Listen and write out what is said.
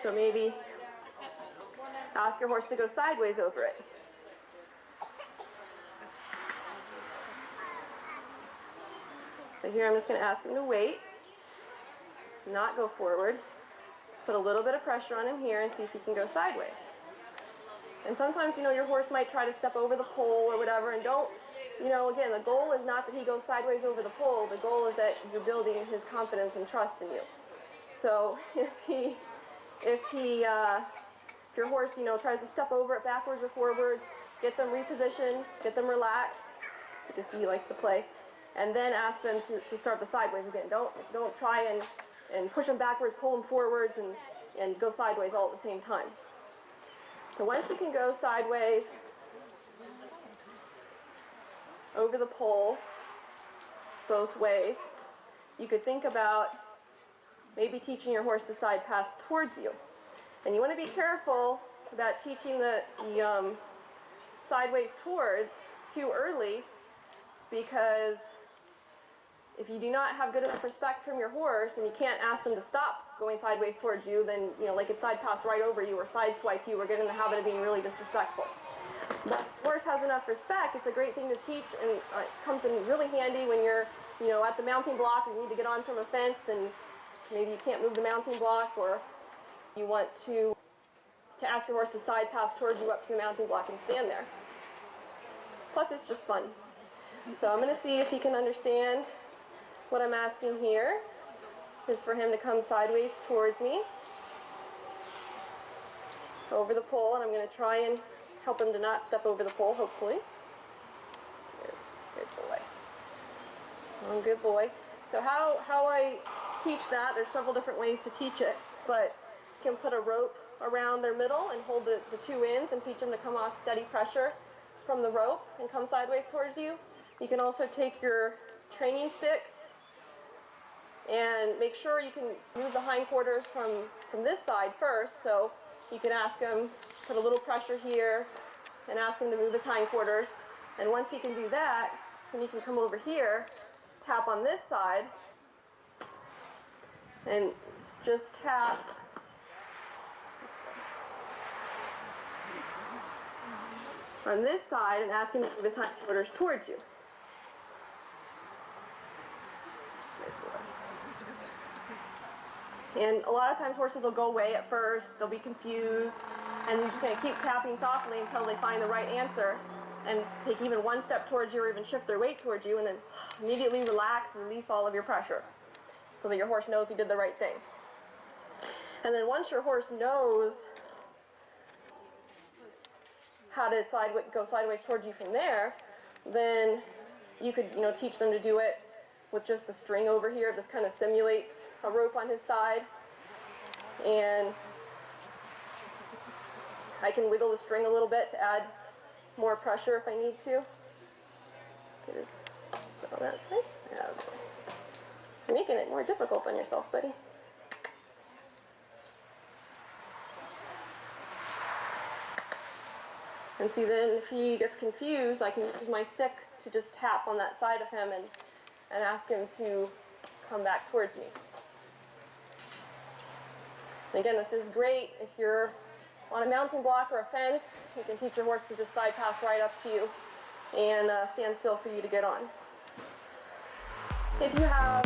So maybe ask your horse to go sideways over it. So here I'm just going to ask him to wait, not go forward. Put a little bit of pressure on him here and see if he can go sideways. And sometimes, your horse might try to step over the pole or whatever, and don't, again, the goal is not that he goes sideways over the pole. The goal is that you're building his confidence and trust in you. So if your horse, tries to step over it backwards or forwards, get them repositioned, get them relaxed, because he likes to play, and then ask them to start the sideways again. Don't try and push them backwards, pull them forwards, and go sideways all at the same time. So once you can go sideways over the pole both ways, you could think about maybe teaching your horse to side pass towards you. And you want to be careful about teaching the sideways towards too early, because if you do not have good enough respect from your horse and you can't ask them to stop going sideways towards you, then, like it side pass right over you or side swipe you or get in the habit of being really disrespectful. But if the horse has enough respect, it's a great thing to teach, and it comes in really handy when you're, at the mounting block and you need to get on from a fence and maybe you can't move the mounting block, or you want to ask your horse to side pass towards you up to the mounting block and stand there. Plus, it's just fun. So I'm going to see if he can understand what I'm asking here is for him to come sideways towards me over the pole, and I'm going to try and help him to not step over the pole, hopefully. Good boy. Oh, good boy. So how I teach that, there's several different ways to teach it, but you can put a rope around their middle and hold the two ends and teach them to come off steady pressure from the rope and come sideways towards you. You can also take your training stick and make sure you can move the hindquarters from this side first. So you can ask him, put a little pressure here and ask him to move his hindquarters. And once he can do that, then you can come over here, tap on this side, and just tap on this side and ask him to move his hindquarters towards you. And a lot of times horses will go away at first, they'll be confused, and you're just going to keep tapping softly until they find the right answer and take even one step towards you or even shift their weight towards you, and then immediately relax and release all of your pressure so that your horse knows you did the right thing. And then once your horse knows how to go sideways towards you from there, then you could teach them to do it with just the string over here. This kind of simulates a rope on his side, and I can wiggle the string a little bit to add more pressure if I need to. Get his foot on that side. Yeah, okay. You're making it more difficult on yourself, buddy. And see, then if he gets confused, I can use my stick to just tap on that side of him and ask him to come back towards me. And again, this is great if you're on a mounting block or a fence. You can teach your horse to just side pass right up to you and stand still for you to get on. If you have